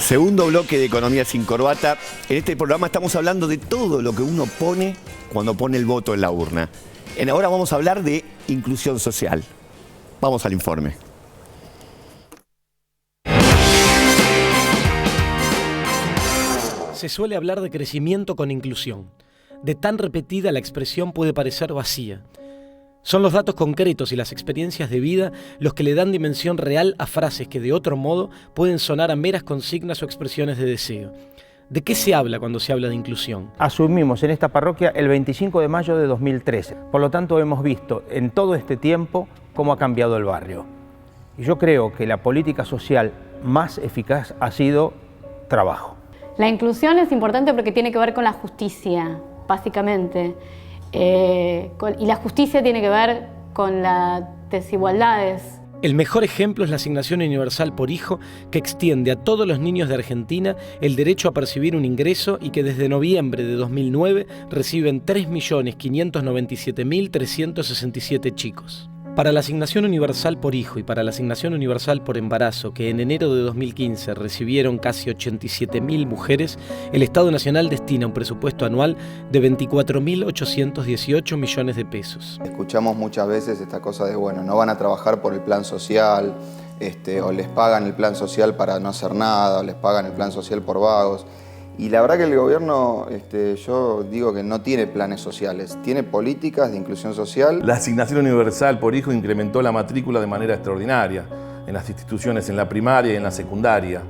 Segundo bloque de Economía sin Corbata. En este programa estamos hablando de todo lo que uno pone cuando pone el voto en la urna. Ahora vamos a hablar de inclusión social. Vamos al informe. Se suele hablar de crecimiento con inclusión. De tan repetida la expresión puede parecer vacía. Son los datos concretos y las experiencias de vida los que le dan dimensión real a frases que de otro modo pueden sonar a meras consignas o expresiones de deseo. ¿De qué se habla cuando se habla de inclusión? Asumimos en esta parroquia el 25 de mayo de 2013. Por lo tanto, hemos visto en todo este tiempo cómo ha cambiado el barrio. Y yo creo que la política social más eficaz ha sido trabajo. La inclusión es importante porque tiene que ver con la justicia, básicamente. Y la justicia tiene que ver con las desigualdades. El mejor ejemplo es la asignación universal por hijo, que extiende a todos los niños de Argentina el derecho a percibir un ingreso y que desde noviembre de 2009 reciben 3.597.367 chicos. Para la asignación universal por hijo y para la asignación universal por embarazo, que en enero de 2015 recibieron casi 87.000 mujeres, el Estado Nacional destina un presupuesto anual de 24.818 millones de pesos. Escuchamos muchas veces esta cosa de, bueno, no van a trabajar por el plan social, o les pagan el plan social para no hacer nada, o les pagan el plan social por vagos. Y la verdad que el gobierno, yo digo que no tiene planes sociales, tiene políticas de inclusión social. La asignación universal por hijo incrementó la matrícula de manera extraordinaria en las instituciones, en la primaria y en la secundaria.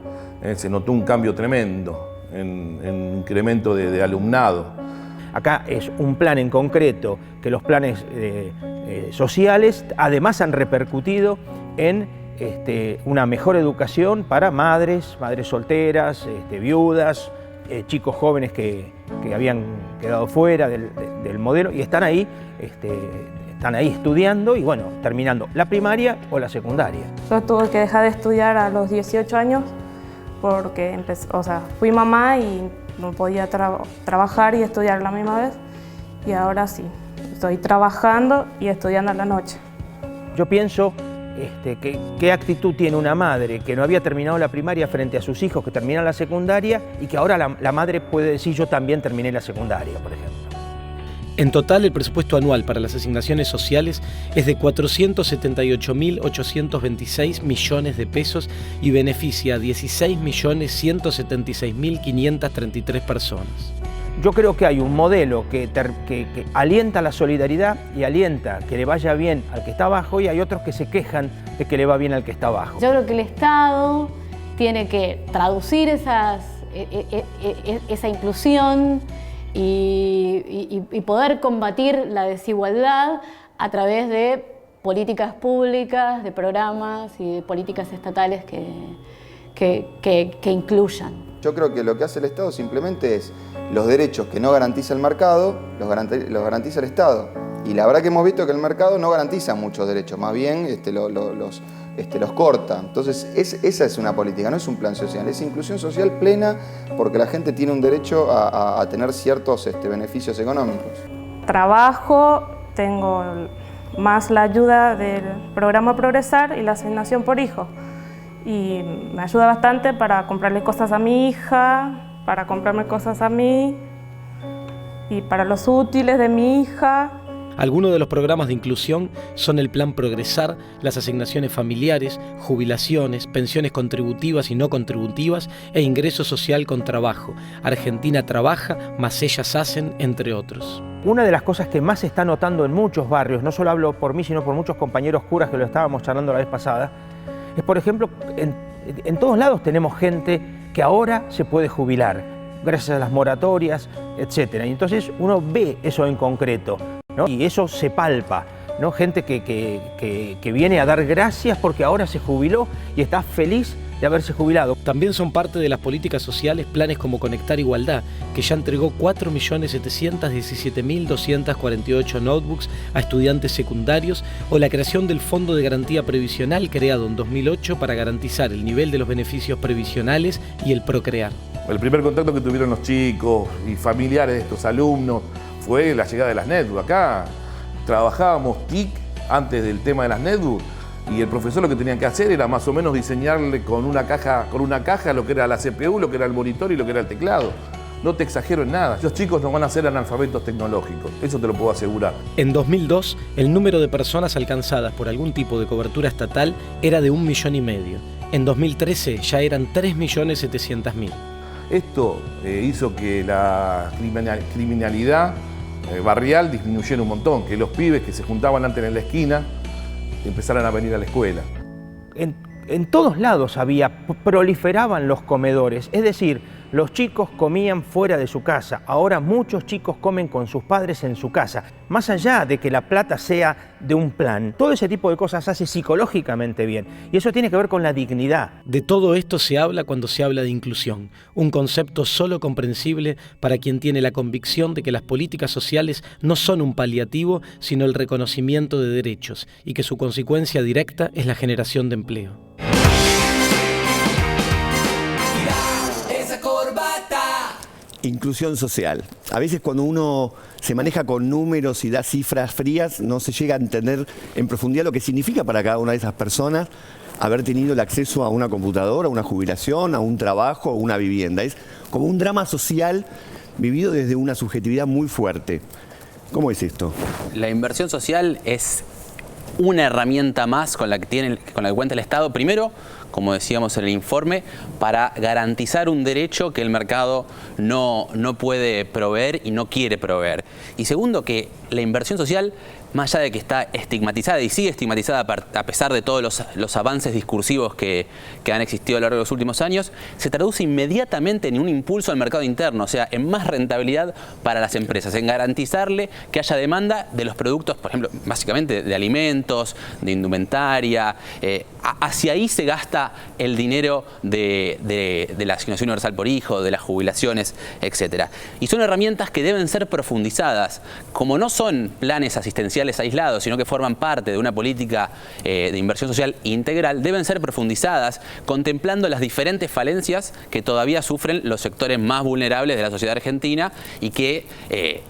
Se notó un cambio tremendo en incremento de alumnado. Acá es un plan en concreto, que los planes sociales además han repercutido en una mejor educación para madres solteras, viudas, chicos jóvenes que habían quedado fuera del modelo y están ahí estudiando y bueno, terminando la primaria o la secundaria. Yo tuve que dejar de estudiar a los 18 años porque fui mamá y no podía trabajar y estudiar a la misma vez y ahora sí, estoy trabajando y estudiando a la noche. Yo pienso qué actitud tiene una madre que no había terminado la primaria frente a sus hijos que terminan la secundaria y que ahora la madre puede decir yo también terminé la secundaria, por ejemplo. En total, el presupuesto anual para las asignaciones sociales es de 478.826 millones de pesos y beneficia a 16.176.533 personas. Yo creo que hay un modelo que alienta la solidaridad y alienta que le vaya bien al que está abajo y hay otros que se quejan de que le va bien al que está abajo. Yo creo que el Estado tiene que traducir esa inclusión y poder combatir la desigualdad a través de políticas públicas, de programas y de políticas estatales que incluyan. Yo creo que lo que hace el Estado simplemente es los derechos que no garantiza el mercado, los garantiza el Estado. Y la verdad que hemos visto que el mercado no garantiza muchos derechos, más bien los corta. Entonces esa es una política, no es un plan social, es inclusión social plena porque la gente tiene un derecho a tener ciertos beneficios económicos. Trabajo, tengo más la ayuda del programa Progresar y la asignación por hijo. Y me ayuda bastante para comprarle cosas a mi hija, para comprarme cosas a mí y para los útiles de mi hija. Algunos de los programas de inclusión son el Plan Progresar, las asignaciones familiares, jubilaciones, pensiones contributivas y no contributivas e ingreso social con trabajo. Argentina trabaja, más ellas hacen, entre otros. Una de las cosas que más se está notando en muchos barrios, no solo hablo por mí, sino por muchos compañeros curas que lo estábamos charlando la vez pasada, es, por ejemplo, en todos lados tenemos gente que ahora se puede jubilar, gracias a las moratorias, etc. Y entonces uno ve eso en concreto, ¿no? Y eso se palpa, ¿no? Gente que viene a dar gracias porque ahora se jubiló y está feliz de haberse jubilado. También son parte de las políticas sociales planes como Conectar Igualdad, que ya entregó 4.717.248 notebooks a estudiantes secundarios, o la creación del Fondo de Garantía Previsional creado en 2008 para garantizar el nivel de los beneficios previsionales y el procrear. El primer contacto que tuvieron los chicos y familiares de estos alumnos fue la llegada de las netbooks. Acá trabajábamos TIC antes del tema de las netbooks Y el profesor lo que tenía que hacer era más o menos diseñarle con una caja lo que era la CPU, lo que era el monitor y lo que era el teclado. No te exagero en nada. Los chicos no van a ser analfabetos tecnológicos, eso te lo puedo asegurar. En 2002, el número de personas alcanzadas por algún tipo de cobertura estatal era de 1,5 millones. En 2013 ya eran 3.700.000. Esto hizo que la criminalidad barrial disminuyera un montón, que los pibes que se juntaban antes en la esquina empezaran a venir a la escuela. En todos lados proliferaban los comedores, es decir, los chicos comían fuera de su casa. Ahora muchos chicos comen con sus padres en su casa. Más allá de que la plata sea de un plan, todo ese tipo de cosas hace psicológicamente bien. Y eso tiene que ver con la dignidad. De todo esto se habla cuando se habla de inclusión, un concepto solo comprensible para quien tiene la convicción de que las políticas sociales no son un paliativo, sino el reconocimiento de derechos, y que su consecuencia directa es la generación de empleo. Inclusión social. A veces cuando uno se maneja con números y da cifras frías, no se llega a entender en profundidad lo que significa para cada una de esas personas haber tenido el acceso a una computadora, a una jubilación, a un trabajo, a una vivienda. Es como un drama social vivido desde una subjetividad muy fuerte. ¿Cómo es esto? La inversión social es una herramienta más con la que cuenta el Estado. Primero, como decíamos en el informe, para garantizar un derecho que el mercado no puede proveer y no quiere proveer. Y segundo, que la inversión social, más allá de que está estigmatizada y sigue estigmatizada a pesar de todos los avances discursivos que han existido a lo largo de los últimos años, se traduce inmediatamente en un impulso al mercado interno, o sea, en más rentabilidad para las empresas, en garantizarle que haya demanda de los productos, por ejemplo, básicamente de alimentos, de indumentaria. Hacia ahí se gasta el dinero de la asignación universal por hijo, de las jubilaciones, etc. Y son herramientas que deben ser profundizadas, como no son planes asistenciales aislados, sino que forman parte de una política de inversión social integral, deben ser profundizadas contemplando las diferentes falencias que todavía sufren los sectores más vulnerables de la sociedad argentina y que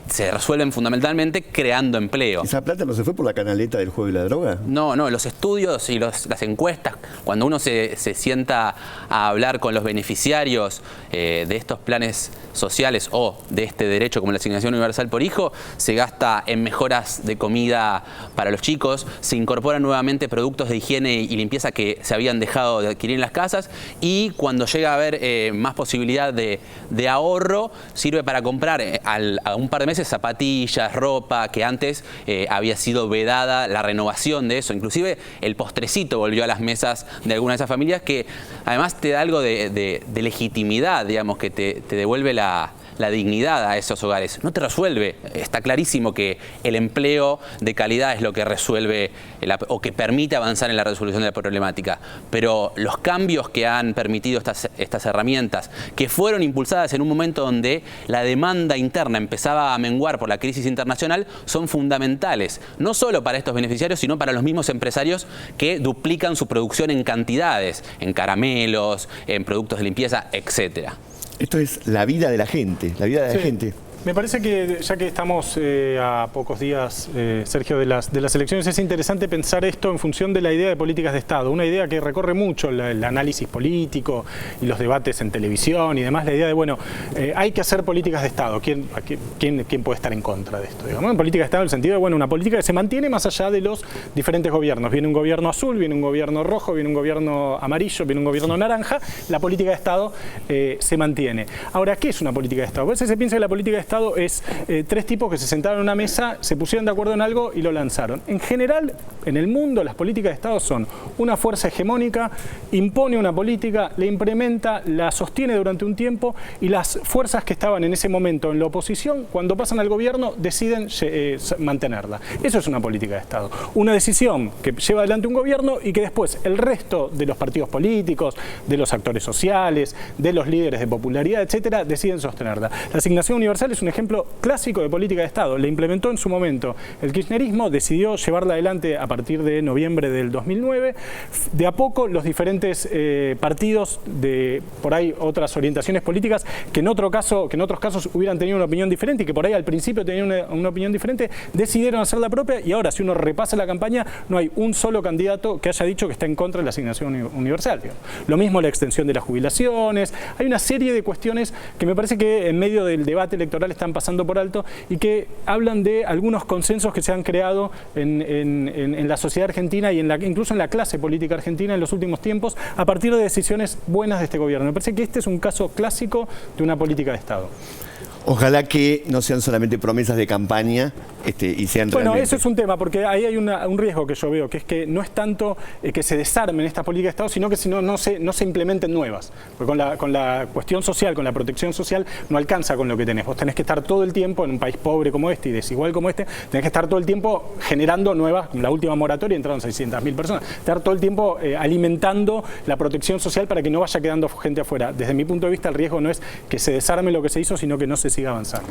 se resuelven fundamentalmente creando empleo. ¿Esa plata no se fue por la canaleta del juego y la droga? No, los estudios y las encuestas, cuando uno se sienta a hablar con los beneficiarios de estos planes sociales o de este derecho como la asignación universal por hijo, se gasta en mejoras de comida para los chicos, se incorporan nuevamente productos de higiene y limpieza que se habían dejado de adquirir en las casas, y cuando llega a haber más posibilidad de ahorro, sirve para comprar a un par de meses zapatillas, ropa, que antes había sido vedada la renovación de eso. Inclusive el postrecito volvió a las mesas de algunas de esas familias, que además te da algo de legitimidad, digamos, que te devuelve la dignidad a esos hogares. No te resuelve, está clarísimo que el empleo de calidad es lo que resuelve o que permite avanzar en la resolución de la problemática, pero los cambios que han permitido estas herramientas, que fueron impulsadas en un momento donde la demanda interna empezaba a menguar por la crisis internacional, son fundamentales, no solo para estos beneficiarios, sino para los mismos empresarios que duplican su producción en cantidades, en caramelos, en productos de limpieza, etcétera. Esto es la vida de la gente, la vida de la gente. Me parece que ya que estamos a pocos días, Sergio, de las elecciones, es interesante pensar esto en función de la idea de políticas de Estado, una idea que recorre mucho el análisis político y los debates en televisión y demás, la idea de, bueno, hay que hacer políticas de Estado. ¿Quién puede estar en contra de esto? Digamos, en política de Estado, en el sentido de, bueno, una política que se mantiene más allá de los diferentes gobiernos. Viene un gobierno azul, viene un gobierno rojo, viene un gobierno amarillo, viene un gobierno naranja, la política de Estado se mantiene. Ahora, ¿qué es una política de Estado? A veces se piensa que la política de Estado es tres tipos que se sentaron en una mesa, se pusieron de acuerdo en algo y lo lanzaron. En general, en el mundo, las políticas de Estado son una fuerza hegemónica, impone una política, la implementa, la sostiene durante un tiempo, y las fuerzas que estaban en ese momento en la oposición, cuando pasan al gobierno, deciden mantenerla. Eso es una política de Estado. Una decisión que lleva adelante un gobierno y que después el resto de los partidos políticos, de los actores sociales, de los líderes de popularidad, etcétera, deciden sostenerla. La asignación universal es una un ejemplo clásico de política de Estado. La implementó en su momento. El kirchnerismo decidió llevarla adelante a partir de noviembre del 2009. De a poco los diferentes partidos de por ahí otras orientaciones políticas que en otros casos hubieran tenido una opinión diferente y que por ahí al principio tenían una opinión diferente, decidieron hacer la propia y ahora si uno repasa la campaña no hay un solo candidato que haya dicho que está en contra de la asignación universal. Lo mismo la extensión de las jubilaciones. Hay una serie de cuestiones que me parece que en medio del debate electoral están pasando por alto y que hablan de algunos consensos que se han creado en la sociedad argentina y incluso en la clase política argentina en los últimos tiempos a partir de decisiones buenas de este gobierno. Me parece que este es un caso clásico de una política de Estado. Ojalá que no sean solamente promesas de campaña y sean realmente... Bueno, eso es un tema, porque ahí hay un riesgo que yo veo, que es que no es tanto que se desarmen estas políticas de Estado, sino que si no se implementen nuevas. Porque con la cuestión social, con la protección social, no alcanza con lo que tenés. Vos tenés que estar todo el tiempo, en un país pobre como este y desigual como este, tenés que estar todo el tiempo generando nuevas, la última moratoria entraron 600.000 personas, estar todo el tiempo alimentando la protección social para que no vaya quedando gente afuera. Desde mi punto de vista, el riesgo no es que se desarme lo que se hizo, sino que no se siga avanzando.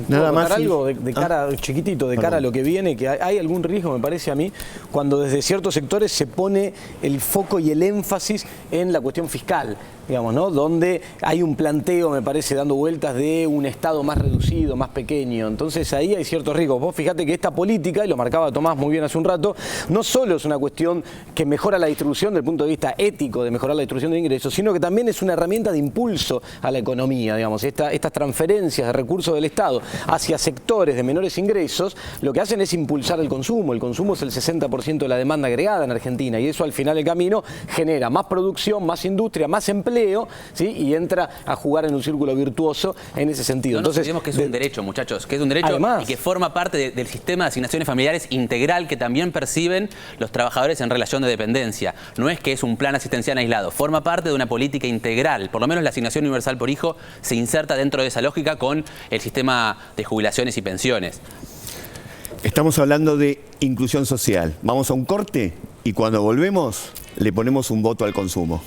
Nada más algo de cara chiquitito, de cara a lo que viene, que hay algún riesgo, me parece a mí, cuando desde ciertos sectores se pone el foco y el énfasis en la cuestión fiscal, digamos, ¿no? Donde hay un planteo, me parece, dando vueltas de un Estado más reducido, más pequeño. Entonces ahí hay ciertos riesgos. Vos fíjate que esta política, y lo marcaba Tomás muy bien hace un rato, no solo es una cuestión que mejora la distribución desde el punto de vista ético, de mejorar la distribución de ingresos, sino que también es una herramienta de impulso a la economía, digamos. Estas transferencias de recursos del Estado hacia sectores de menores ingresos, lo que hacen es impulsar el consumo. El consumo es el 60% de la demanda agregada en Argentina y eso al final del camino genera más producción, más industria, más empleo, ¿sí? Y entra a jugar en un círculo virtuoso en ese sentido. Entonces, decimos que es un derecho, muchachos, que es un derecho además, y que forma parte del sistema de asignaciones familiares integral que también perciben los trabajadores en relación de dependencia. No es que es un plan asistencial aislado, forma parte de una política integral. Por lo menos la asignación universal por hijo se inserta dentro de esa lógica con el sistema de jubilaciones y pensiones. Estamos hablando de inclusión social. Vamos a un corte y cuando volvemos le ponemos un voto al consumo.